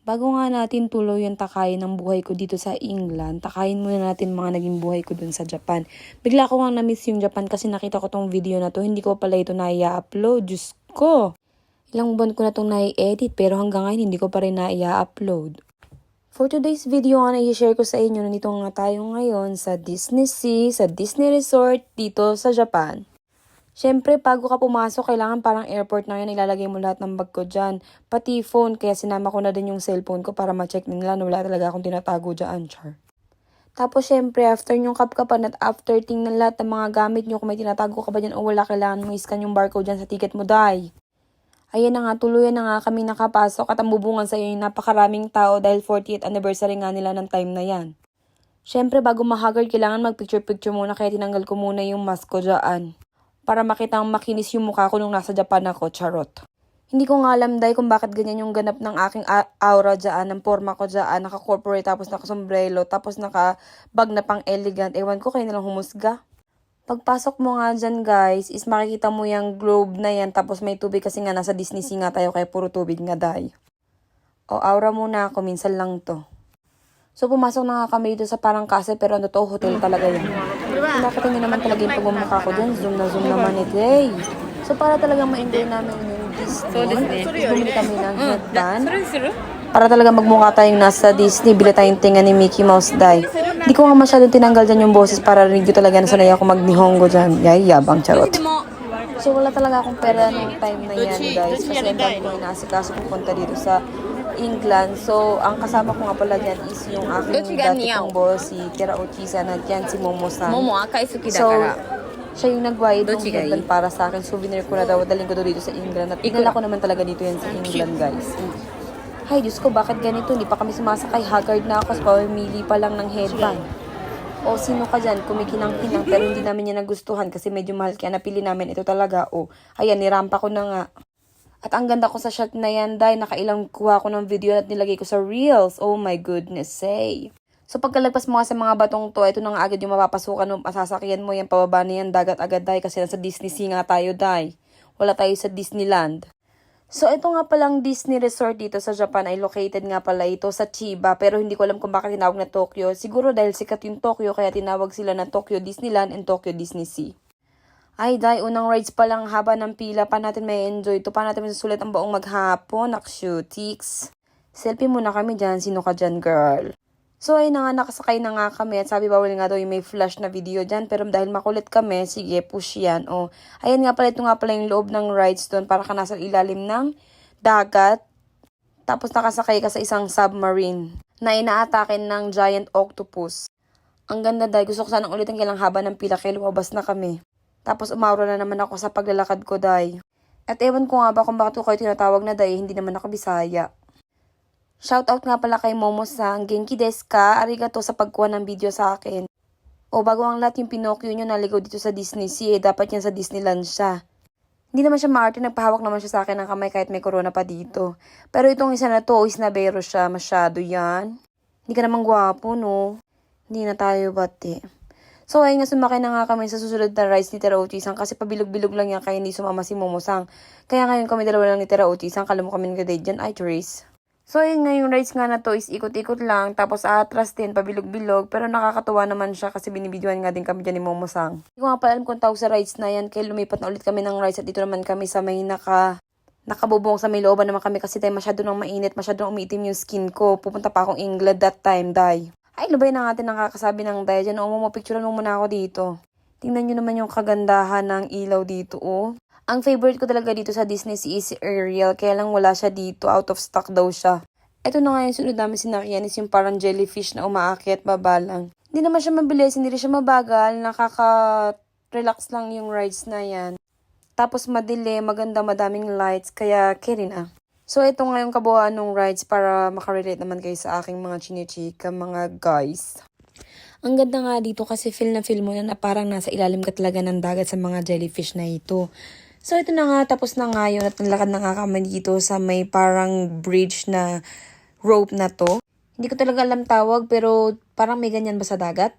Bago nga natin tuloy yung takayin ng buhay ko dito sa England, takayin muna natin mga naging buhay ko dun sa Japan. Bigla ko nga na-miss yung Japan kasi nakita ko tong video na to. Hindi ko pala ito na-upload. Diyos ko! Ilang buwan ko na itong na-edit pero hanggang ngayon hindi ko pa rin na-upload. For today's video nga na-share ko sa inyo, nandito nga tayo ngayon sa Disney Sea, sa Disney Resort dito sa Japan. Siyempre, bago ka pumasok, kailangan parang airport na yan, ilalagay mo lahat ng bag ko dyan. Pati phone, kaya sinama ko na din yung cellphone ko para ma-check nila na wala talaga akong tinatago dyan, char. Tapos, siyempre, after nyong kapkapan at after tingnan lahat ng mga gamit nyo, kung may tinatago ka ba dyan o wala, kailangan mo i-scan yung barcode dyan sa ticket mo, day. Ayan na nga, tuluyan na nga kami nakapasok at ang bubungan sa iyo yung napakaraming tao dahil 40th anniversary nga nila ng time na yan. Siyempre, bago mahagard, kailangan mag-picture-picture muna kaya tinanggal ko muna yung mask ko dyan. Para makitang makinis yung mukha ko nung nasa Japan ako, charot. Hindi ko nga alam, day, kung bakit ganyan yung ganap ng aking aura dyan, ng forma ko dyan, naka-corporate, tapos naka-sombrero, tapos naka-bag na pang elegant. Ewan ko, kayo nalang humusga. Pagpasok mo nga dyan, guys, is makikita mo yung globe na yan, tapos may tubig kasi nga nasa Disney Sea nga tayo, kaya puro tubig nga, day. O, aura muna ako, minsan lang to. So, pumasok na nga kami dito sa parang castle, pero ano to, hotel talaga yan. So, nakita niyo naman talaga yung pagmumukha ko dyan. Zoom na zoom naman ito eh. So, para talaga ma-enjoy namin yung Disney. Bumili kami ng headband. Para talaga magmukha tayong nasa Disney. Bili tayong tinga ni Mickey Mouse, day. Hindi ko nga masyadong tinanggal dyan yung boses para rinig ko talaga na sanay ako mag-nihongo dyan. Yabang, charot. So, wala talaga akong pera nung time na yan, guys. Kasi ang dami ko inaasikaso pupunta dito sa England. So, ang kasama ko nga pala dyan is yung aking dati kong boss, si Terauchi-san, at yan si Momo-san. So, siya yung nagbayad ng headband para sa akin. Souvenir ko na daw, daling ko daw dito sa England. At pinala ko naman talaga dito yan sa England, guys. Hay, Diyos ko, bakit ganito? Hindi pa kami sumasakay. Haggard na ako. Pamili pa lang ng headband. O, sino ka dyan? Kumikinang-kinang pero hindi namin yan nagustuhan kasi medyo mahal. Kaya napili namin ito talaga. O, ayan, nirampa ko na nga. At ang ganda ko sa shot na yan, dahil nakailang kuha ko ng video at nilagay ko sa Reels. Oh my goodness, say. So pagkalagpas mo nga sa mga batong to, ito na nga agad yung mapapasukan mo, masasakyan mo yan, pababa na yan, dagat agad, dahil kasi nasa Disney Sea nga tayo, dahil. Wala tayo sa Disneyland. So ito nga palang Disney Resort dito sa Japan ay located nga pala ito sa Chiba, pero hindi ko alam kung bakit tinawag na Tokyo. Siguro dahil sikat yung Tokyo, kaya tinawag sila na Tokyo Disneyland and Tokyo Disney Sea. Ay, day, unang rides pa lang, haba ng pila, pa natin may enjoy ito, pa natin masusulit ang buong maghapon, nakshootics. Selfie muna kami dyan, sino ka dyan, girl? So, ay na nga, nakasakay na nga kami, at sabi bawal nga daw yung may flash na video dyan, pero dahil makulit kami, sige, push yan. O, ayan nga pala, ito nga pala yung loob ng rides doon, para ka nasa ilalim ng dagat, tapos nakasakay ka sa isang submarine, na inaatakin ng giant octopus. Ang ganda, day, gusto ko sanang ulitin kailang haba ng pila, kaya lumabas na kami. Tapos umaura na naman ako sa paglalakad ko, day. At ewan ko nga ba kung bakit ko kayo tinatawag na day, hindi naman ako Bisaya. Shoutout nga pala kay Momo-san, Genki desu ka? Arigato sa pagkuha ng video sa akin. O bago ang lahat yung Pinocchio nyo naligaw dito sa Disney Sea, dapat yan sa Disneyland siya. Hindi naman siya maarte, nagpahawak naman siya sa akin ng kamay kahit may corona pa dito. Pero itong isa na to, is nabero siya, masyado yan. Hindi ka naman gwapo, no? Hindi na tayo bati. So, ayun nga, sumakay na nga kami sa susunod na rides ni Terauchi-san kasi pabilog-bilog lang yan kaya hindi sumama si Momo-san. Kaya ngayon kami dalawa lang ni Terauchi-san, kala mo kami nag-date dyan, ay, Therese. So, ayun nga, yung rides nga na to is ikot-ikot lang, tapos atras din, pabilog-bilog, pero nakakatuwa naman siya kasi binibidyoan nga din kami dyan ni Momo-san. Hindi ko nga pala alam kung tawag sa rides na yan, kaya lumipat na ulit kami ng rides at dito naman kami sa may nakabubong sa may looban naman kami kasi tayo masyado nang mainit, masyado nang umiitim yung skin ko. Pupunta pa akong England that time, day. Ay, lubay na natin nakakasabi ng daya dyan. O, picturean mo muna ako dito. Tingnan nyo naman yung kagandahan ng ilaw dito, oh. Ang favorite ko talaga dito sa Disney Sea is si Ariel, kaya lang wala siya dito. Out of stock daw siya. Ito na nga yung sunod namin sinakyan is yung parang jellyfish na umaakyat baba lang. Hindi naman siya mabilis, hindi rin siya mabagal. Nakaka-relax lang yung rides na yan. Tapos madilim, maganda, madaming lights, kaya carry na. So, ito nga yung kabuuan ng rides para makarelate naman kayo sa aking mga chinichika, mga guys. Ang ganda nga dito kasi feel mo na parang nasa ilalim ka talaga ng dagat sa mga jellyfish na ito. So, ito na nga, tapos na nga yun at nalakad na nga kami dito sa may parang bridge na rope na to. Hindi ko talaga alam tawag pero parang may ganyan ba sa dagat?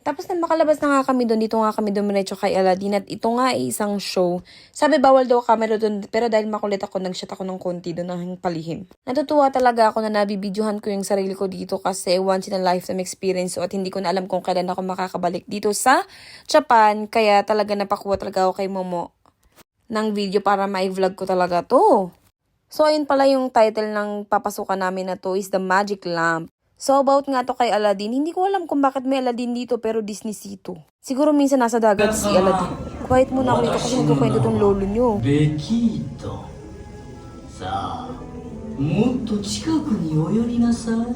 Tapos na makalabas na nga kami doon, dito nga kami dumiretso kay Aladdin at ito nga ay isang show. Sabi bawal daw camera doon pero dahil makulit ako, nag-shot ako ng konti doon ng palihim. Natutuwa talaga ako na nabibidyohan ko yung sarili ko dito kasi once in a lifetime experience at hindi ko na alam kung kailan ako makakabalik dito sa Japan. Kaya talaga napakuha talaga ako kay Momo ng video para ma-vlog ko talaga to. So ayun pala yung title ng papasukan namin na to is The Magic Lamp. So about nga to kay Aladdin, hindi ko alam kung bakit may Aladdin dito pero Disney Sea to. Siguro minsan nasa dagat si Aladdin. Quiet muna ako dito kasi nagkukwento tong lolo nyo. ベキートさあもっと近くにお寄りなさい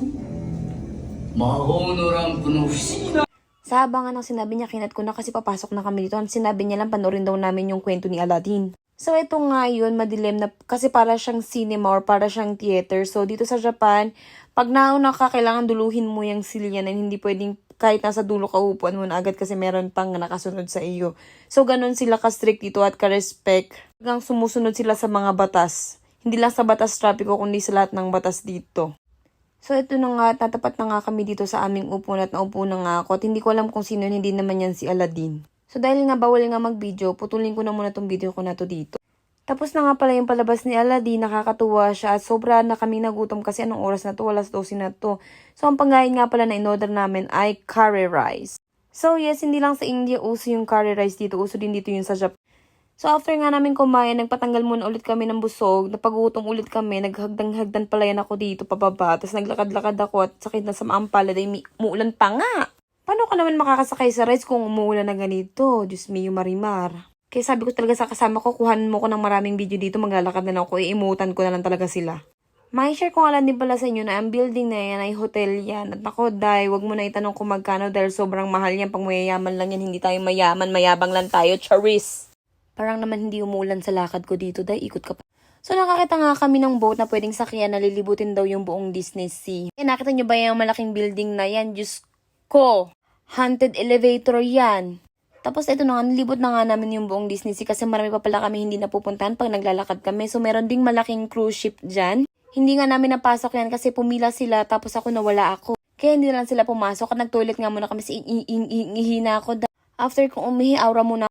魔法のランプの不思議な Sa habangan ng sinabi niya, kinat ko na kasi papasok na kami dito. Ang sinabi niya lang, panoorin daw namin yung kwento ni Aladdin. So, ito nga yun, madilim na, kasi para siyang cinema or para siyang theater. So, dito sa Japan, pag nauna ka, kailangan duluhin mo yung silyanan. Hindi pwedeng kahit nasa dulo ka, upuan mo na agad kasi meron pang nakasunod sa iyo. So, ganun sila ka-strict dito at ka-respect. Hanggang sumusunod sila sa mga batas. Hindi lang sa batas trapiko, kundi sa lahat ng batas dito. So, ito na nga, tatapat na nga kami dito sa aming upuan at naupo na nga ako. At hindi ko alam kung sino yun, hindi naman yan si Aladdin. So, dahil nga bawal nga mag-video, putulin ko na muna tong video ko na to dito. Tapos na nga pala yung palabas ni Aladdin, nakakatuwa siya at sobra na kami nagutom kasi anong oras na to, alas 12 na to. So, ang panggain nga pala na in-order namin ay curry rice. So, yes, hindi lang sa India uso yung curry rice dito, uso din dito yung sa Japan. So, after nga namin kumain, nagpatanggal muna ulit kami ng busog, napag-uutong ulit kami, naghagdan-hagdan pala yan ako dito pababa, tapos naglakad-lakad ako at sakit na sa maang pala, dahil muulan pa nga. Paano ka naman makakasakay sa rides kung umuulan na ganito? Diyos mio marimar. Kaya sabi ko talaga sa kasama ko, kuhanin mo ko ng maraming video dito, maglalakad na lang ako, iimutan ko na lang talaga sila. May share ko nga lang din pala sa inyo na ang building na yan ay hotel yan. At ako, Day, wag mo na itanong kung magkano dahil sobrang mahal yan. Pag mayayaman lang yan, hindi tayo mayaman, mayabang lang tayo, charis. Parang naman hindi umuulan sa lakad ko dito, Day, ikot ka pa. So nakakita nga kami ng boat na pwedeng sakyan na lilibutin daw yung buong Disney Sea. Eh, nakita nyo ba yung malaking building na yan? Diyos ko! Haunted elevator yan. Tapos ito na nga, nilibot na nga namin yung buong Disney Sea kasi marami pa pala kami hindi napupuntahan pag naglalakad kami. So meron ding malaking cruise ship dyan. Hindi nga namin napasok yan kasi pumila sila tapos ako nawala ako. Kaya hindi na lang sila pumasok at nag-toilet nga muna kami kasi ihina ako. After kong umihi, aura muna.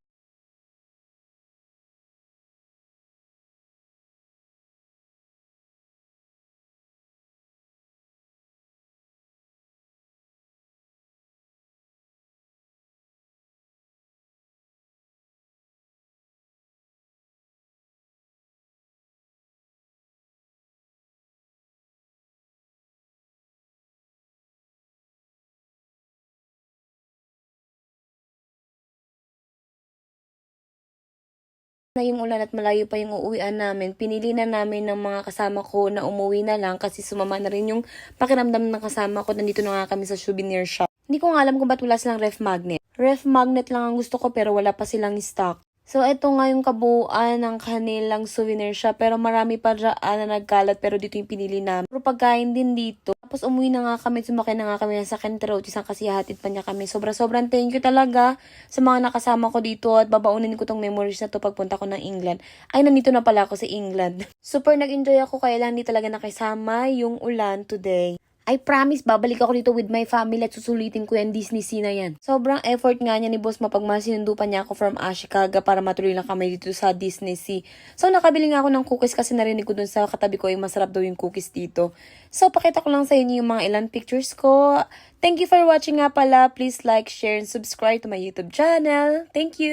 Na yung ulan at malayo pa yung uuwian namin, pinili na namin ng mga kasama ko na umuwi na lang kasi sumama na rin yung pakiramdam ng kasama ko. Nandito na nga kami sa souvenir shop. Hindi ko nga alam kung ba't wala silang ref magnet. Ref magnet lang ang gusto ko pero wala pa silang stock. So, eto nga yung kabuuan ng kanilang souvenir shop. Pero marami pa dyan na nagkalat. Pero dito yung pinili namin. Pero pagkain din dito. Tapos umuwi na nga kami. Sumakay na nga kami sa Kentro. Isang kasi hatid pa niya kami. Sobrang thank you talaga sa mga nakasama ko dito. At babaunin ko tong memories na to pagpunta ko ng England. Ay, nandito na pala ako sa England. Super nag-enjoy ako. Kaya lang hindi talaga nakisama yung ulan today. I promise, babalik ako dito with my family at susulitin ko yung Disney Sea na yan. Sobrang effort nga niya ni boss mapagmasinundo pa niya ako from Ashikaga para matuloy lang kami dito sa Disney Sea. So, nakabili nga ako ng cookies kasi narinig ko dun sa katabi ko yung masarap daw yung cookies dito. So, pakita ko lang sa inyo yung mga ilang pictures ko. Thank you for watching nga pala. Please like, share, and subscribe to my YouTube channel. Thank you!